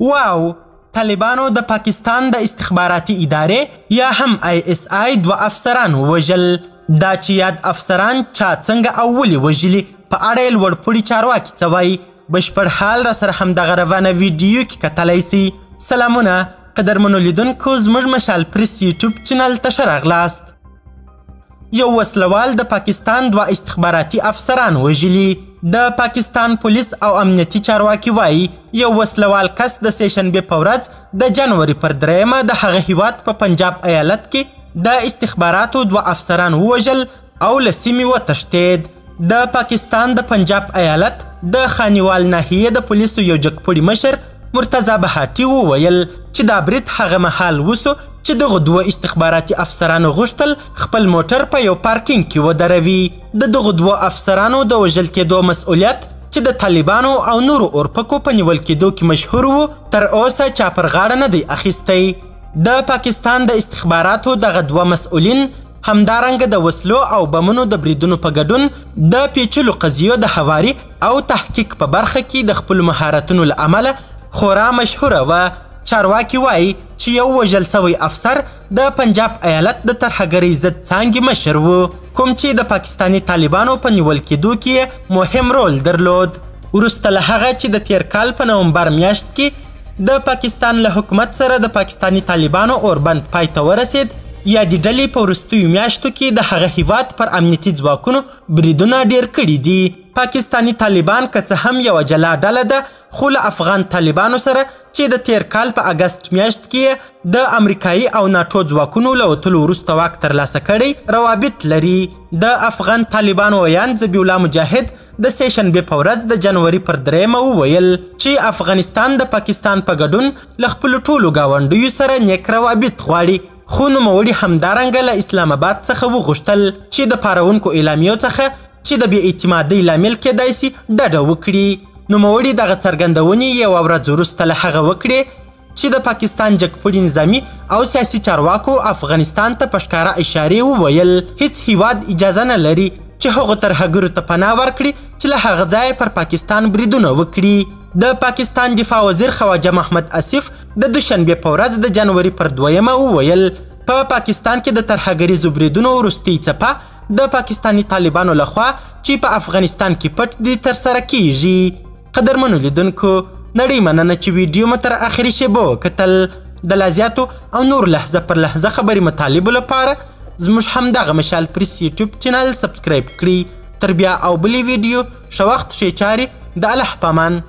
واو، طالبانو د پاکستان د استخباراتي ادارې یا هم ISI 2 افسران ووژل. دا چې یاد افسران چا څنګه او ولې وژلي په اړه یې لوړپوړي چارواکي څه وایي. بشپړ حال را سره همدغه روانه ویډیو کې کتلی سي. سلامونه قدرمنو لیدونکو، زموږ مشال پریس یوټیوب چینل ته ښه راغلاست. یو وسلوال د پاکستان 2 استخباراتي افسران وژلي. د پاکستان پولیس او امنیتي چارواکي وایي یو وسلوال کس د سهشنبې په ورځ د جنوري پر 3 د هغه هیواد په پنجاب ایالت کې د استخباراتو 2 افسران ووژل او له سیمې وتښتېد. د پاکستان د پنجاب ایالت د خانیوال ناحیې د پولیسو یو جګپوړي مشر مرتضی بهاټي وویل چې دا برید هغه مهال وسو چې دغه 2 استخباراتي افسرانو غوښتل خپل موټر په یو پارکینګ کې ودروي. د دغه 2 افسرانو د وژل کېدو مسؤلیت چې د طالبانو او نورو اورپکو په نیول کېدو کې مشهور وو تر اوسه چا پر غاړه نه دی اخیستی. د پاکستان د استخباراتو دغه 2 مسؤلین همدارنګه د وسلو او بمونو د بریدونو په ګډون د پیچلو قضیو د هواري او تحقیق په برخه کې د خپل مهارتونو له امله خورا مشهوره وه. چارواکي وایي چې یو وژل سوی افسر د پنجاب ایالت د ترهګرۍ ضد څانګې مشر و، کوم چې د پاکستاني طالبانو په نیول کېدو کې مهم رول درلود. وروسته له هغه چې د تیر کال په نومبر میاشت کې د پاکستان له حکومت سره د پاکستاني طالبانو اوربند پای ته ورسید، یادې ډلې په وروستیو میاشتو کې د هغه هیواد پر امنیتي ځواکونو بریدونه ډیر کړي دي. پاکستاني طالبان که څه هم یوه جلا ډله ده، خو له افغان طالبانو سره چې د تیر کال په اګست میاشت کې د امریکایي او ناټو ځواکونو له وتلو وروسته واک ترلاسه کړی روابط لري. د افغان طالبانو ویاند ذبیح الله مجاهد د سهشنبې په ورځ د جنوري پر 3 وویل چې افغانستان د پاکستان په ګډون له خپلو ټولو ګاونډیو سره نیک روابط غواړي، خو نوموړي همدارنګه له اسلام آباد څخه وغوښتل چې د پارونکو اعلامیو څخه چې د بې اعتمادۍ لامل کېدای سي ډډه وکړي. نوموړي دغه څرګندونې یوه ورځ وروسته له هغه وکړې چې د پاکستان جګپوړي نظامي او سیاسي چارواکو افغانستان ته په ښکاره اشارې وویل هیڅ هیواد اجازه نه لري چې هغو ترهګرو ته پناه ورکړي چې له هغه ځایه پر پاکستان بریدونه وکړي. د پاکستان دفاع وزیر خواجه محمد اسف د دوشنبې په ورځ د جنوري پر 2 وویل په پاکستان کې د ترهګریزو بریدونو وروستۍ څپه د پاکستاني طالبانو لخوا چې په افغانستان کې پټ دي ترسره کیږي. قدرمنو لیدونکو، نړۍ مننه چې ویډیو مو تر اخري شیبو کتل. د لا زیاتو او نور لحظه پر لحظه خبري مطالبو لپاره زموږ همدغه مشال پریس یوټیوب چینل سبسکرایب کړئ. تر بیا او بلې ویډیو ښه وخت ښې چارې. د الله په امان.